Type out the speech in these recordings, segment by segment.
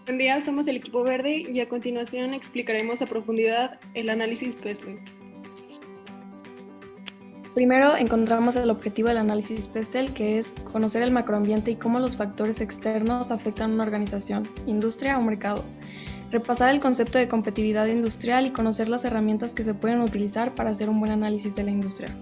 Buen día, somos el equipo verde y a continuación explicaremos a profundidad el análisis PESTEL. Primero encontramos el objetivo del análisis PESTEL, que es conocer el macroambiente y cómo los factores externos afectan a una organización, industria o mercado. Repasar el concepto de competitividad industrial y conocer las herramientas que se pueden utilizar para hacer un buen análisis de la industria.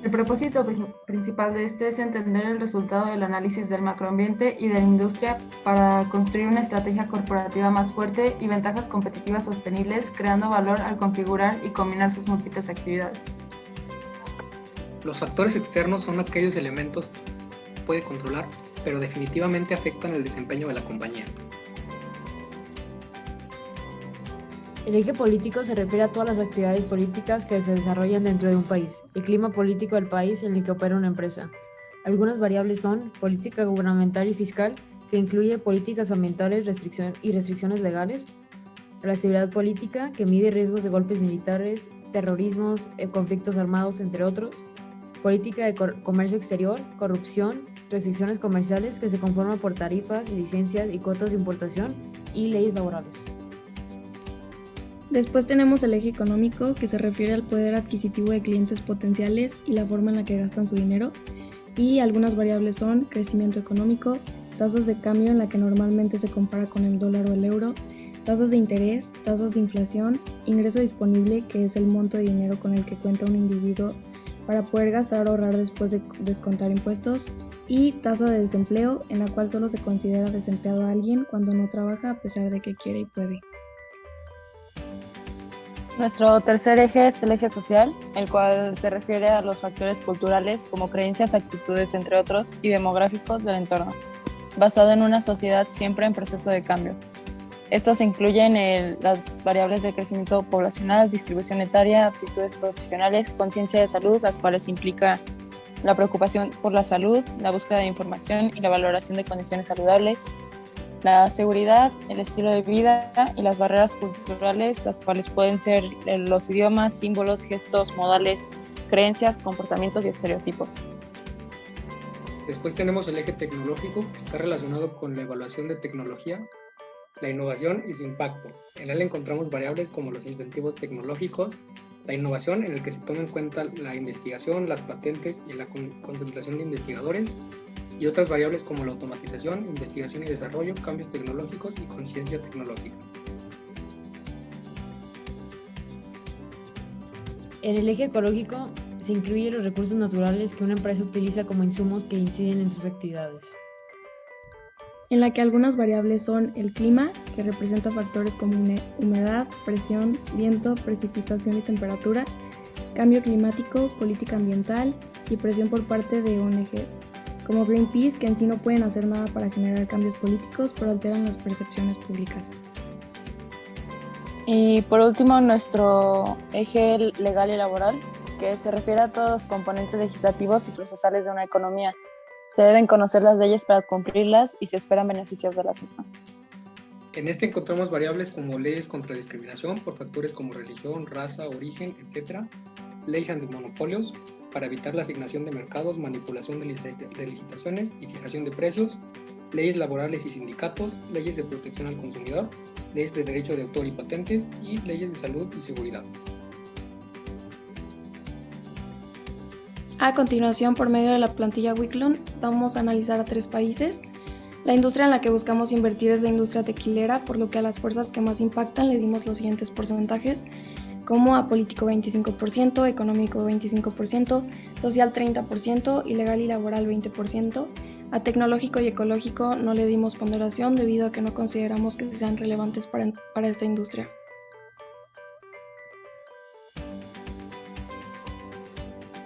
El propósito principal de este es entender el resultado del análisis del macroambiente y de la industria para construir una estrategia corporativa más fuerte y ventajas competitivas sostenibles, creando valor al configurar y combinar sus múltiples actividades. Los factores externos son aquellos elementos que puede controlar, pero definitivamente afectan el desempeño de la compañía. El eje político se refiere a todas las actividades políticas que se desarrollan dentro de un país, el clima político del país en el que opera una empresa. Algunas variables son política gubernamental y fiscal, que incluye políticas ambientales y restricciones legales, la estabilidad política, que mide riesgos de golpes militares, terrorismos, conflictos armados, entre otros, política de comercio exterior, corrupción, restricciones comerciales que se conforman por tarifas, licencias y cuotas de importación, y leyes laborales. Después tenemos el eje económico, que se refiere al poder adquisitivo de clientes potenciales y la forma en la que gastan su dinero. Y algunas variables son crecimiento económico, tasas de cambio en la que normalmente se compara con el dólar o el euro, tasas de interés, tasas de inflación, ingreso disponible, que es el monto de dinero con el que cuenta un individuo para poder gastar o ahorrar después de descontar impuestos, y tasa de desempleo, en la cual solo se considera desempleado a alguien cuando no trabaja a pesar de que quiere y puede. Nuestro tercer eje es el eje social, el cual se refiere a los factores culturales como creencias, actitudes, entre otros, y demográficos del entorno, basado en una sociedad siempre en proceso de cambio. Estos incluyen las variables de crecimiento poblacional, distribución etaria, aptitudes profesionales, conciencia de salud, las cuales implica la preocupación por la salud, la búsqueda de información y la valoración de condiciones saludables, la seguridad, el estilo de vida y las barreras culturales, las cuales pueden ser los idiomas, símbolos, gestos, modales, creencias, comportamientos y estereotipos. Después tenemos el eje tecnológico, que está relacionado con la evaluación de tecnología, la innovación y su impacto. En él encontramos variables como los incentivos tecnológicos, la innovación en el que se toma en cuenta la investigación, las patentes y la concentración de investigadores, y otras variables como la automatización, investigación y desarrollo, cambios tecnológicos y conciencia tecnológica. En el eje ecológico se incluyen los recursos naturales que una empresa utiliza como insumos que inciden en sus actividades. En la que algunas variables son el clima, que representa factores como humedad, presión, viento, precipitación y temperatura, cambio climático, política ambiental y presión por parte de ONGs, como Greenpeace, que en sí no pueden hacer nada para generar cambios políticos, pero alteran las percepciones públicas. Y por último, nuestro eje legal y laboral, que se refiere a todos los componentes legislativos y procesales de una economía. Se deben conocer las leyes para cumplirlas y se esperan beneficios de las mismas. En este encontramos variables como leyes contra discriminación por factores como religión, raza, origen, etc., leyes antimonopolios para evitar la asignación de mercados, manipulación de licitaciones y fijación de precios, leyes laborales y sindicatos, leyes de protección al consumidor, leyes de derecho de autor y patentes y leyes de salud y seguridad. A continuación, por medio de la plantilla Wiklund, vamos a analizar a 3 países. La industria en la que buscamos invertir es la industria tequilera, por lo que a las fuerzas que más impactan le dimos los siguientes porcentajes, como a político 25%, económico 25%, social 30% y legal y laboral 20%. A tecnológico y ecológico no le dimos ponderación debido a que no consideramos que sean relevantes para esta industria.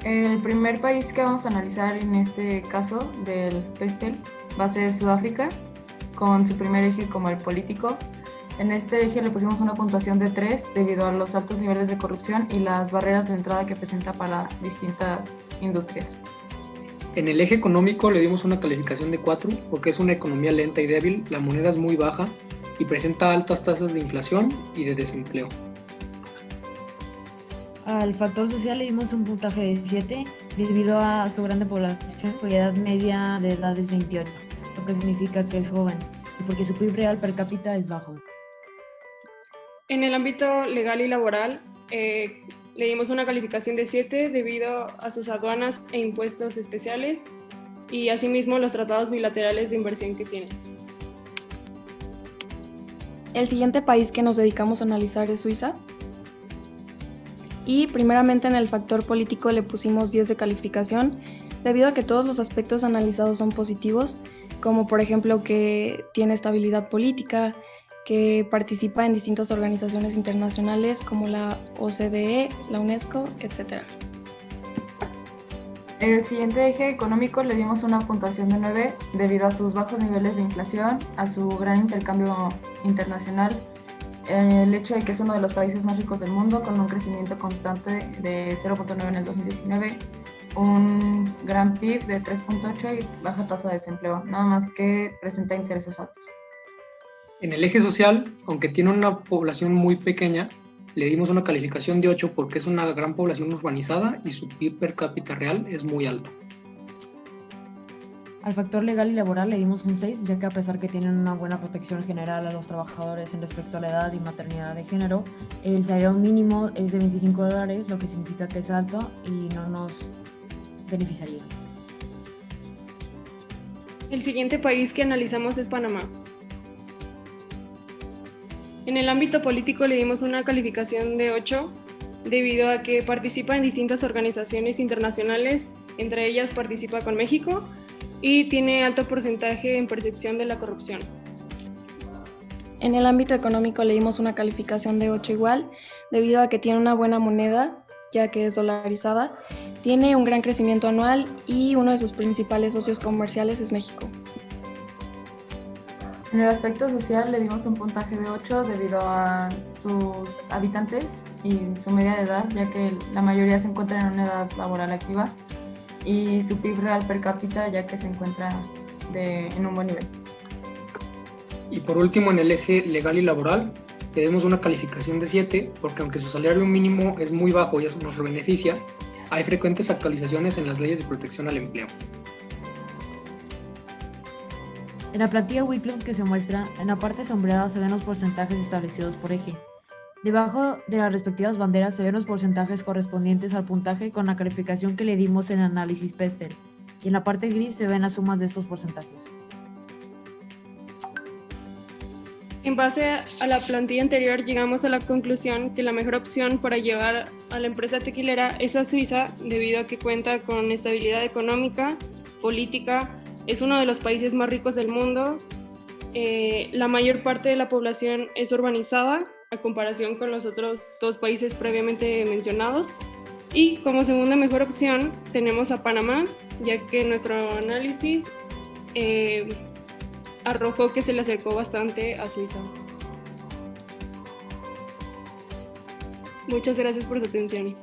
El primer país que vamos a analizar en este caso del PESTEL va a ser Sudáfrica, con su primer eje como el político. En este eje le pusimos una puntuación de 3 debido a los altos niveles de corrupción y las barreras de entrada que presenta para distintas industrias. En el eje económico le dimos una calificación de 4 porque es una economía lenta y débil, la moneda es muy baja y presenta altas tasas de inflación y de desempleo. Al factor social le dimos un puntaje de 7 debido a su grande población, cuya edad media de edad es 28, lo que significa que es joven. y porque su PIB real per cápita es bajo. En el ámbito legal y laboral, le dimos una calificación de 7 debido a sus aduanas e impuestos especiales y asimismo los tratados bilaterales de inversión que tiene. El siguiente país que nos dedicamos a analizar es Suiza. Y primeramente en el factor político le pusimos 10 de calificación, debido a que todos los aspectos analizados son positivos, como por ejemplo que tiene estabilidad política, que participa en distintas organizaciones internacionales como la OCDE, la UNESCO, etc. El siguiente eje económico le dimos una puntuación de 9 debido a sus bajos niveles de inflación, a su gran intercambio internacional, el hecho de que es uno de los países más ricos del mundo con un crecimiento constante de 0.9 en el 2019, un gran PIB de 3.8 y baja tasa de desempleo, nada más que presenta intereses altos. En el eje social, aunque tiene una población muy pequeña, le dimos una calificación de 8 porque es una gran población urbanizada y su PIB per cápita real es muy alto. Al factor legal y laboral le dimos un 6, ya que a pesar que tienen una buena protección general a los trabajadores en respecto a la edad y maternidad de género, el salario mínimo es de $25, lo que significa que es alto y no nos beneficiaría. El siguiente país que analizamos es Panamá. En el ámbito político le dimos una calificación de 8 debido a que participa en distintas organizaciones internacionales, entre ellas participa con México y tiene alto porcentaje en percepción de la corrupción. En el ámbito económico le dimos una calificación de 8 igual, debido a que tiene una buena moneda, ya que es dolarizada, tiene un gran crecimiento anual y uno de sus principales socios comerciales es México. En el aspecto social le dimos un puntaje de 8 debido a sus habitantes y su media de edad, ya que la mayoría se encuentra en una edad laboral activa, y su PIB real per cápita, ya que se encuentra en un buen nivel. Y por último, en el eje legal y laboral, le demos una calificación de 7 porque aunque su salario mínimo es muy bajo y eso nos beneficia, hay frecuentes actualizaciones en las leyes de protección al empleo. En la plantilla Wiklund que se muestra, en la parte sombreada se ven los porcentajes establecidos por eje. Debajo de las respectivas banderas se ven los porcentajes correspondientes al puntaje con la calificación que le dimos en el análisis PESTEL, y en la parte gris se ven las sumas de estos porcentajes. En base a la plantilla anterior, llegamos a la conclusión que la mejor opción para llevar a la empresa tequilera es a Suiza, debido a que cuenta con estabilidad económica, política, es uno de los países más ricos del mundo, la mayor parte de la población es urbanizada, a comparación con los otros 2 países previamente mencionados, y como segunda mejor opción tenemos a Panamá, ya que nuestro análisis arrojó que se le acercó bastante a Suiza. Muchas gracias por su atención.